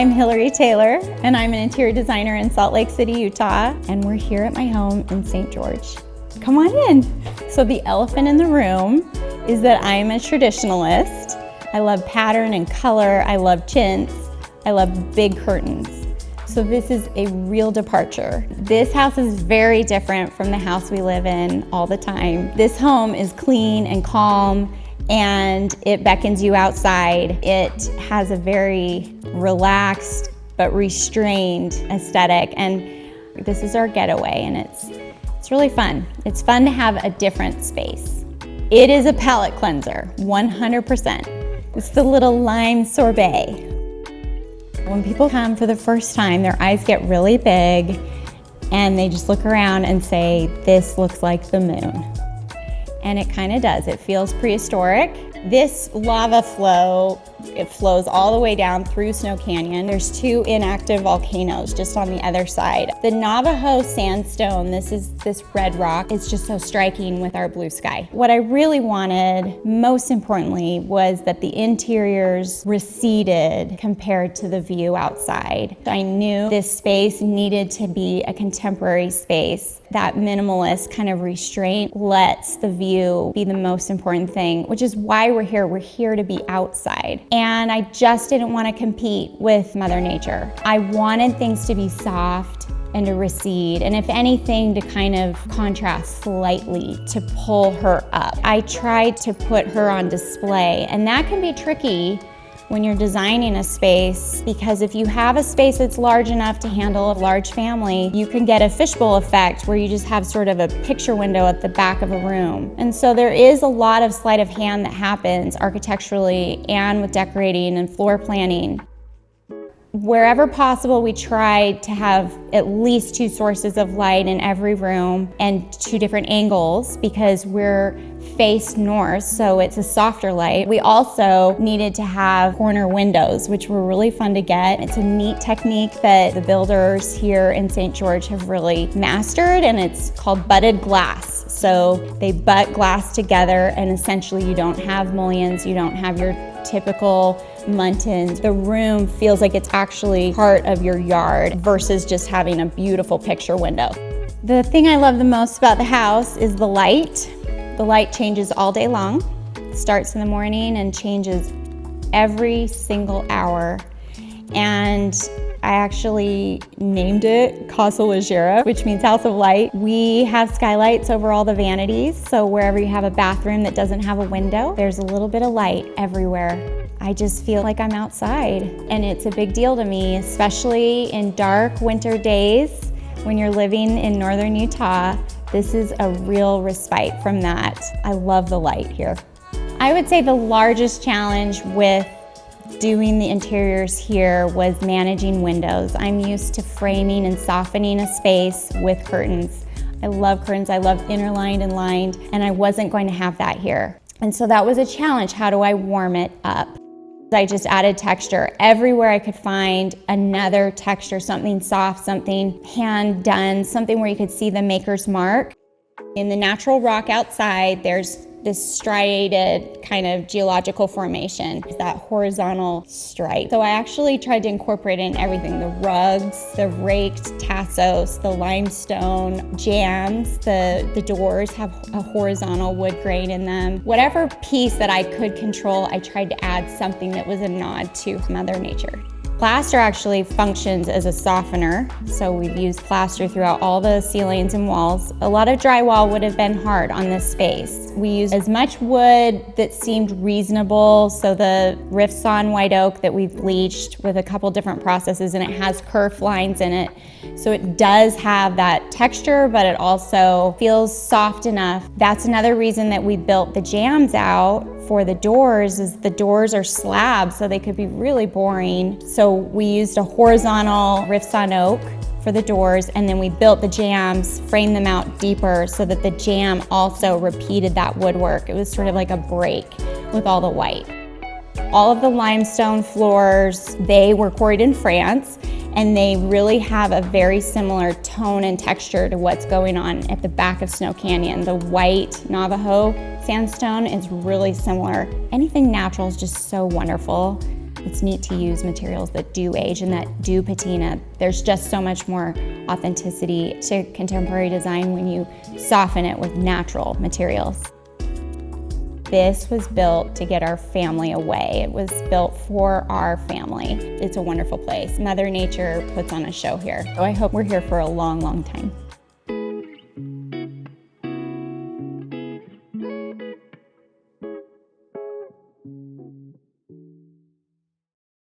I'm Hillary Taylor, and I'm an interior designer in Salt Lake City, Utah, and we're here at my home in St. George. Come on in. So the elephant in the room is that I'm a traditionalist. I love pattern and color. I love chintz. I love big curtains. So this is a real departure. This house is very different from the house we live in all the time. This home is clean and calm, and it beckons you outside. It has a very relaxed but restrained aesthetic, and this is our getaway, and it's really fun. It's fun to have a different space. It is a palate cleanser, 100%. It's the little lime sorbet. When people come for the first time, their eyes get really big and they just look around and say, this looks like the moon. And it kind of does. It feels prehistoric. This lava flow, it flows all the way down through Snow Canyon. There's 2 inactive volcanoes just on the other side. The Navajo sandstone, this red rock, it's just so striking with our blue sky. What I really wanted, most importantly, was that the interiors receded compared to the view outside. I knew this space needed to be a contemporary space. That minimalist kind of restraint lets the view be the most important thing, which is why we're here. We're here to be outside. And I just didn't want to compete with Mother Nature. I wanted things to be soft and to recede, and if anything, to kind of contrast slightly, to pull her up. I tried to put her on display, and that can be tricky when you're designing a space, because if you have a space that's large enough to handle a large family, you can get a fishbowl effect where you just have sort of a picture window at the back of a room. And so there is a lot of sleight of hand that happens architecturally and with decorating and floor planning. Wherever possible, we tried to have at least 2 sources of light in every room and 2 different angles because we're faced north, so it's a softer light. We also needed to have corner windows, which were really fun to get. It's a neat technique that the builders here in St. George have really mastered, and it's called butted glass. So they butt glass together, and essentially you don't have mullions, you don't have your typical muntins. The room feels like it's actually part of your yard versus just having a beautiful picture window. The thing I love the most about the house is the light. The light changes all day long. It starts in the morning and changes every single hour. And I actually named it Casa Leggera, which means house of light. We have skylights over all the vanities, so wherever you have a bathroom that doesn't have a window, there's a little bit of light everywhere. I just feel like I'm outside, and it's a big deal to me, especially in dark winter days when you're living in northern Utah. This is a real respite from that. I love the light here. I would say the largest challenge with doing the interiors here was managing windows. I'm used to framing and softening a space with curtains. I love curtains, I love interlined and lined, and I wasn't going to have that here. And so that was a challenge. How do I warm it up? I just added texture. Everywhere I could find another texture, something soft, something hand done, something where you could see the maker's mark. In the natural rock outside, there's this striated kind of geological formation, that horizontal stripe. So I actually tried to incorporate in everything, the rugs, the raked tassos, the limestone jambs, the doors have a horizontal wood grain in them. Whatever piece that I could control, I tried to add something that was a nod to Mother Nature. Plaster actually functions as a softener, so we've used plaster throughout all the ceilings and walls. A lot of drywall would have been hard on this space. We used as much wood that seemed reasonable, so the rift sawn white oak that we've bleached with a couple different processes, and it has kerf lines in it. So it does have that texture, but it also feels soft enough. That's another reason that we built the jambs out for the doors, is the doors are slabs, so they could be really boring. So we used a horizontal rift sawn oak for the doors, and then we built the jambs, framed them out deeper so that the jamb also repeated that woodwork. It was sort of like a break with all the white. All of the limestone floors, they were quarried in France, and they really have a very similar tone and texture to what's going on at the back of Snow Canyon. The white Navajo sandstone is really similar. Anything natural is just so wonderful. It's neat to use materials that do age and that do patina. There's just so much more authenticity to contemporary design when you soften it with natural materials. This was built to get our family away. It was built for our family. It's a wonderful place. Mother Nature puts on a show here. So I hope we're here for a long, long time.